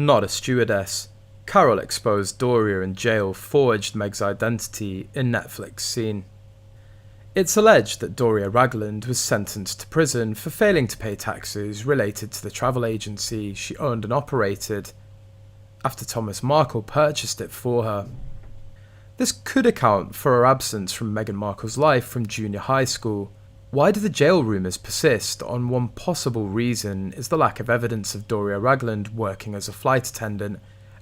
Not a stewardess. Carole exposed Doria in jail forged Meg's identity in Netlix scene. It's alleged that Doria Ragland was sentenced to prison for failing to pay taxes related to the travel agency she owned and operated, after Thomas Markle purchased it for her. This could account for her absence from Meghan Markle's life from junior high school. Why do the jail rumours persist? On one possible reason is the lack of evidence of Doria Ragland working as a flight attendant,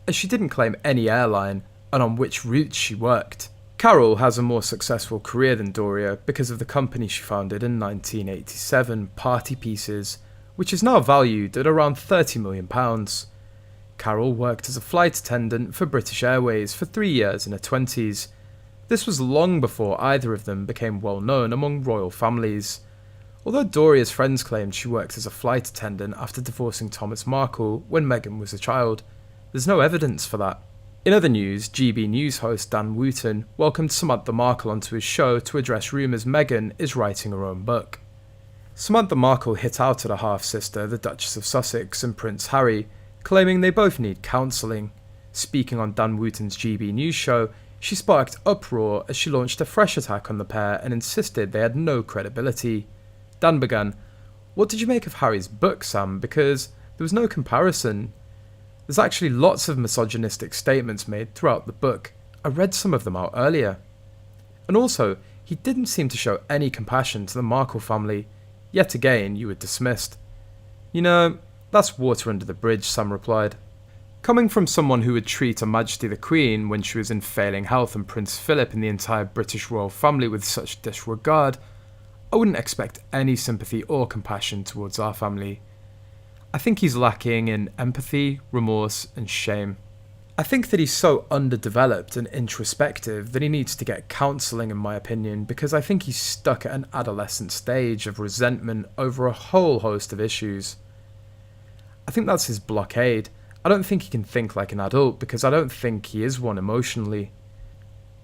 as she didn't claim any airline and on which routes she worked. Carole has a more successful career than Doria because of the company she founded in 1987, Party Pieces, which is now valued at around £30 million. Carole worked as a flight attendant for British Airways for 3 years in her 20s. This was long before either of them became well known among royal families. Although Doria's friends claimed she worked as a flight attendant after divorcing Thomas Markle when Meghan was a child, there's no evidence for that. In other news, GB News host Dan Wooten welcomed Samantha Markle onto his show to address rumours Meghan is writing her own book. Samantha Markle hit out at her half-sister, the Duchess of Sussex, and Prince Harry, claiming they both need counselling. Speaking on Dan Wooten's GB News show, she sparked uproar as she launched a fresh attack on the pair and insisted they had no credibility. Dan began, "What did you make of Harry's book, Sam? Because there was no comparison. There's actually lots of misogynistic statements made throughout the book. I read some of them out earlier. And also, he didn't seem to show any compassion to the Markle family. Yet again, you were dismissed." "You know, that's water under the bridge," Sam replied. Coming from someone who would treat Her Majesty the Queen when she was in failing health and Prince Philip and the entire British royal family with such disregard, I wouldn't expect any sympathy or compassion towards our family. I think he's lacking in empathy, remorse and shame. I think that he's so underdeveloped and introspective that he needs to get counselling, in my opinion, because I think he's stuck at an adolescent stage of resentment over a whole host of issues. I think that's his blockade. I don't think he can think like an adult because I don't think he is one emotionally.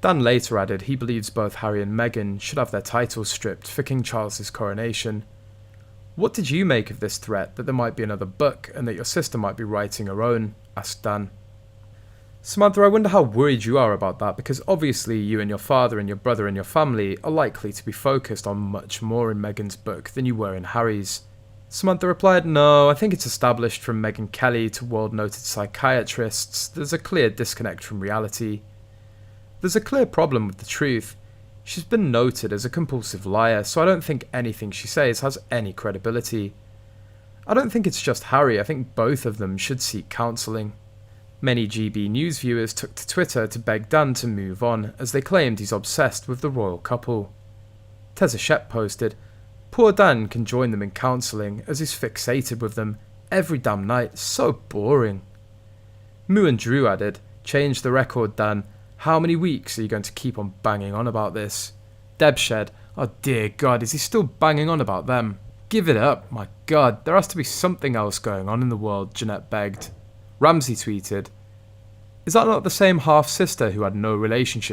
Dan later added he believes both Harry and Meghan should have their titles stripped for King Charles's coronation. "What did you make of this threat that there might be another book and that your sister might be writing her own?" asked Dan. "Samantha, I wonder how worried you are about that, because obviously you and your father and your brother and your family are likely to be focused on much more in Meghan's book than you were in Harry's." Samantha replied, "No, I think it's established from Meghan Kelly to world-noted psychiatrists. There's a clear disconnect from reality. There's a clear problem with the truth. She's been noted as a compulsive liar, so I don't think anything she says has any credibility. I don't think it's just Harry, I think both of them should seek counselling." Many GB News viewers took to Twitter to beg Dan to move on, as they claimed he's obsessed with the royal couple. Tessa Shep posted, "Poor Dan can join them in counselling, as he's fixated with them every damn night, so boring." Moo and Drew added, "Change the record, Dan. How many weeks are you going to keep on banging on about this?" Deb shed, "Oh dear God, is he still banging on about them? Give it up, my God, there has to be something else going on in the world," Jeanette begged. Ramsey tweeted, "Is that not the same half-sister who had no relationship